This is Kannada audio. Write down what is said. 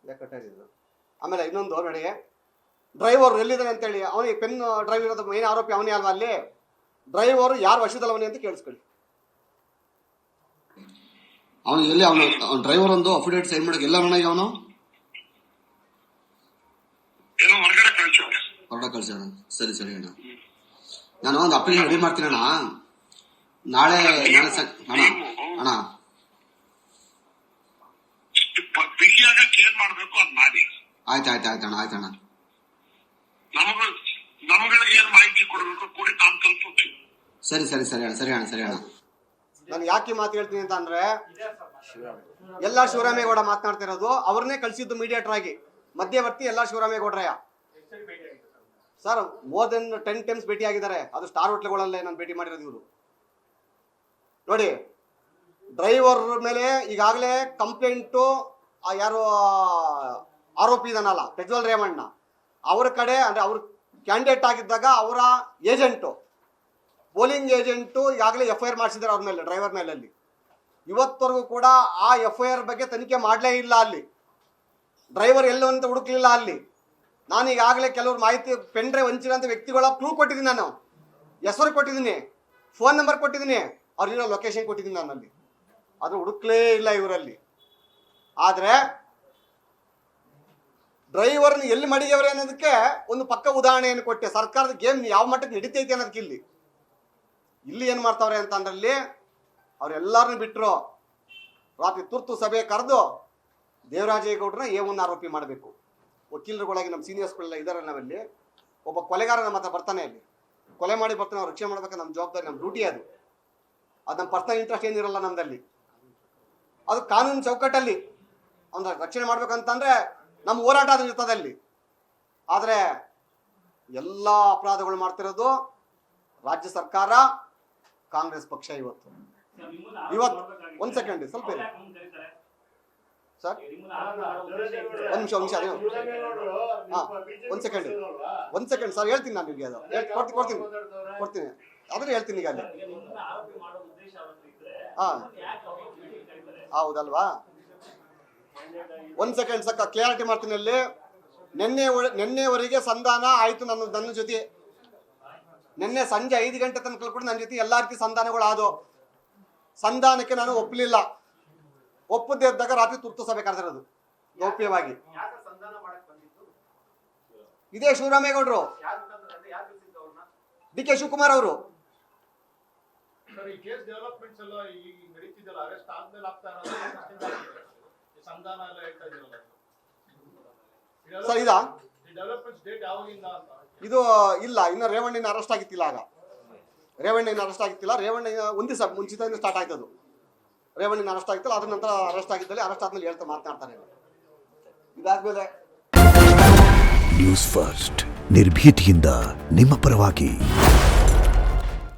ಲೆಕ್ಕಟ್ಟಿದ್ದು. ಆಮೇಲೆ ಇನ್ನೊಂದು ನೋಡಿ, ಡ್ರೈವರ್ ಎಲ್ಲಿದ್ದಾನೆ ಅಂತೇಳಿ, ಅವನಿಗೆ ಪೆನ್ ಡ್ರೈವ್ ಇರೋದು ಮೇನ್ ಆರೋಪಿ ಅವನೇ ಅಲ್ವಾ? ಅಲ್ಲಿ ಡ್ರೈವರ್ ಯಾರು ವಶದಲ್ಲವನೇ ಅಂತ ಕೇಳಿಸ್ಕೊಳ್ಳಿ. ಅವನು ಎಲ್ಲಿ, ಅವನು ಡ್ರೈವರ್ ಒಂದು ಅಫಿಡೇಟ್ ಸೈನ್ ಮಾಡಕ್ಕೆ ಎಲ್ಲ ಮನೆಗೆ ಅವನು ಹೊರಗಡೆ ಕಳ್ಸೋಣ. ಸರಿ ಸರಿ ಅಣ್ಣ, ನಾನು ಒಂದು ಅಪ್ಲಿಕೇಶನ್ ರೆಡಿ ಮಾಡ್ತೀನಿ ಅಣ್ಣ. ನಾಳೆ ಅಣ್ಣ ಅಣ್ಣ ಆಯ್ತು ಆಯ್ತು ಆಯ್ತಣ್ಣ ಆಯ್ತಣ್ಣ. ಸರಿ ಸರಿ ಸರಿ ಅಣ್ಣ ಸರಿ ಅಣ್ಣ ಸರಿ ಅಣ್ಣ. ನಾನು ಯಾಕೆ ಮಾತು ಹೇಳ್ತೀನಿ ಅಂತ ಅಂದ್ರೆ, ಎಲ್ಲ ಶಿವರಾಮೇಗೌಡ ಮಾತನಾಡ್ತಿರೋದು, ಅವ್ರನ್ನೇ ಕಳಿಸಿದ್ದು ಮೀಡಿಯೇಟರ್ ಆಗಿ, ಮಧ್ಯವರ್ತಿ ಎಲ್ಲ ಶಿವರಾಮೇಗೌಡ್ರಯ್ಯ ಸರ್. ಮೋರ್ ದೆನ್ 10 times ಭೇಟಿ ಆಗಿದ್ದಾರೆ. ಅದು ಸ್ಟಾರ್ ಹೋಟ್ಲ್ಗಳಲ್ಲೇ ನಾನು ಭೇಟಿ ಮಾಡಿರೋದು ಇವರು. ನೋಡಿ, ಡ್ರೈವರ್ ಮೇಲೆ ಈಗಾಗಲೇ ಕಂಪ್ಲೇಂಟು ಯಾರು ಆರೋಪಿ ಇದನ್ನಲ್ಲ ಪ್ರಜ್ವಲ್ ರೇವಣ್ಣ ಅವ್ರ ಕಡೆ, ಅಂದರೆ ಅವ್ರ ಕ್ಯಾಂಡಿಡೇಟ್ ಆಗಿದ್ದಾಗ ಅವರ ಏಜೆಂಟು, ಪೋಲಿಂಗ್ ಏಜೆಂಟು ಈಗಾಗಲೇ FIR ಮಾಡಿಸಿದ್ದಾರೆ ಅವ್ರ ಮೇಲೆ, ಡ್ರೈವರ್ ಮೇಲೆ. ಅಲ್ಲಿ ಇವತ್ತವರೆಗೂ ಕೂಡ ಆ FIR ಬಗ್ಗೆ ತನಿಖೆ ಮಾಡಲೇ ಇಲ್ಲ. ಅಲ್ಲಿ ಡ್ರೈವರ್ ಎಲ್ಲೋ ಅಂತ ಹುಡುಕ್ಲಿಲ್ಲ. ಅಲ್ಲಿ ನಾನು ಈಗಾಗಲೇ ಕೆಲವರು ಮಾಹಿತಿ, ಪೆನ್ ಡ್ರೈವ್ ಹಂಚಿರೋಂಥ ವ್ಯಕ್ತಿಗಳ ಪ್ರೂಫ್ ಕೊಟ್ಟಿದ್ದೀನಿ, ನಾನು ಹೆಸರು ಕೊಟ್ಟಿದ್ದೀನಿ, ಫೋನ್ ನಂಬರ್ ಕೊಟ್ಟಿದ್ದೀನಿ, ಅವ್ರಿರೋ ಲೊಕೇಶನ್ ಕೊಟ್ಟಿದ್ದೀನಿ ನಾನು. ಅಲ್ಲಿ ಅದು ಹುಡುಕ್ಲೇ ಇಲ್ಲ ಇವರಲ್ಲಿ. ಆದರೆ ಡ್ರೈವರ್ನ ಎಲ್ಲಿ ಮಡಿಗೆವ್ರೆ ಅನ್ನೋದಕ್ಕೆ ಒಂದು ಪಕ್ಕ ಉದಾಹರಣೆಯನ್ನು ಕೊಟ್ಟೆ. ಸರ್ಕಾರದ ಗೇಮ್ ಯಾವ ಮಟ್ಟಕ್ಕೆ ನಡೀತೈತೆ ಅನ್ನೋದಕ್ಕೆ ಇಲ್ಲಿ ಏನು ಮಾಡ್ತಾವ್ರೆ ಅಂತ ಅಂದ್ರಲ್ಲಿ, ಅವರೆಲ್ಲರನ್ನ ಬಿಟ್ಟರು. ರಾತ್ರಿ ತುರ್ತು ಸಭೆ ಕರೆದು ದೇವರಾಜೇಗೌಡರನ್ನ A1 ಆರೋಪಿ ಮಾಡಬೇಕು. ವಕೀಲರುಗಳಾಗಿ ನಮ್ಮ ಸೀನಿಯರ್ಸ್ಗಳೆಲ್ಲ ಇದ್ದಾರೆ. ನಾವಲ್ಲಿ ಒಬ್ಬ ಕೊಲೆಗಾರ ನಮ್ಮ ಹತ್ರ ಬರ್ತಾನೆ, ಅಲ್ಲಿ ಕೊಲೆ ಮಾಡಿ ಬರ್ತಾನೆ, ಅವ್ರು ರಕ್ಷಣೆ ಮಾಡ್ಬೇಕು, ನಮ್ಮ ಜವಾಬ್ದಾರಿ, ನಮ್ಮ ಡ್ಯೂಟಿ ಅದು. ನಮ್ಮ ಪರ್ಸನಲ್ ಇಂಟ್ರೆಸ್ಟ್ ಏನಿರಲ್ಲ ನಮ್ಮದಲ್ಲಿ. ಅದು ಕಾನೂನು ಚೌಕಟ್ಟಲ್ಲಿ ಅಂದ್ರೆ ರಕ್ಷಣೆ ಮಾಡ್ಬೇಕಂತಂದ್ರೆ ನಮ್ಮ ಹೋರಾಟ ಅದು ಇರ್ತದೆ ಅಲ್ಲಿ. ಆದರೆ ಎಲ್ಲ ಅಪರಾಧಗಳು ಮಾಡ್ತಿರೋದು ರಾಜ್ಯ ಸರ್ಕಾರ, ಕಾಂಗ್ರೆಸ್ ಪಕ್ಷ. ಇವತ್ತು ಒಂದು ಸೆಕೆಂಡ್ ಸ್ವಲ್ಪ ಸರ್, ಒಂದು ನಿಮಿಷ ಅದೇ. ಹಾಂ, ಒಂದು ಸೆಕೆಂಡ್ ಸರ್, ಹೇಳ್ತೀನಿ ನಾನು ನಿಮಗೆ. ಅದು ಕೊಡ್ತೀನಿ ಆದ್ರೆ ಹೇಳ್ತೀನಿ ಈಗ ಅಲ್ಲಿ. ಹಾಂ ಹೌದಲ್ವಾ? ಒಂದು ಸೆಕೆಂಡ್ ಸಕ್ಕ ಕ್ಲಿಯಾರಿಟಿ ಮಾಡ್ತೀನಿ. ಅಲ್ಲಿ ನಿನ್ನೆವರೆಗೆ ಸಂಧಾನ ಆಯಿತು ನನ್ನ ಜೊತೆ. ನಿನ್ನೆ ಸಂಜೆ 5 ಗಂಟೆ ತನಕ ಕೂಡ ನನ್ನ ಜೊತೆ ಎಲ್ಲ ರೀತಿ ಸಂಧಾನಗಳು ಆದವು. ಸಂಧಾನಕ್ಕೆ ನಾನು ಒಪ್ಪಲಿಲ್ಲ. ಒಪ್ಪದೇ ಇದ್ದಾಗ ರಾತ್ರಿ ತುರ್ತು ಸಭೆ ಕರೆದಿರೋದು ಗೌಪ್ಯವಾಗಿ. ಇದೇ ಶಿವರಾಮೇಗೌಡರು, DK ಶಿವಕುಮಾರ್ ಅವರು. ಸರ್ ಇದು ಇಲ್ಲ, ಇನ್ನು ರೇವಣ್ಣನ ಅರೆಸ್ಟ್ ಆಗಿತ್ತಿಲ್ಲ. ಆಗ ರೇವಣ್ಣನ ಅರೆಸ್ಟ್ ಆಗಿತ್ತಿಲ್ಲ. ರೇವಣ್ಣ ಒಂದು ದಿವಸ ಮುಂಚಿತದಿಂದ ಸ್ಟಾರ್ಟ್ ಆಯ್ತದು. ರೇವಣ್ಣನ ಅರೆಸ್ಟ್ ಆಗಿತ್ತಲ್ಲ, ಅದ್ರ ನಂತರ ಅರೆಸ್ಟ್ ಆಗಿದ್ದಲ್ಲಿ, ಅರೆಸ್ಟ್ ಆದ್ಮೇಲೆ ಹೇಳ್ತಾ ಮಾತನಾಡ್ತಾರೆ. ಇದಾದ್ಮೇಲೆ ನ್ಯೂಸ್ ಫಸ್ಟ್, ನಿರ್ಭೀತಿಯಿಂದ ನಿಮ್ಮ ಪರವಾಗಿ.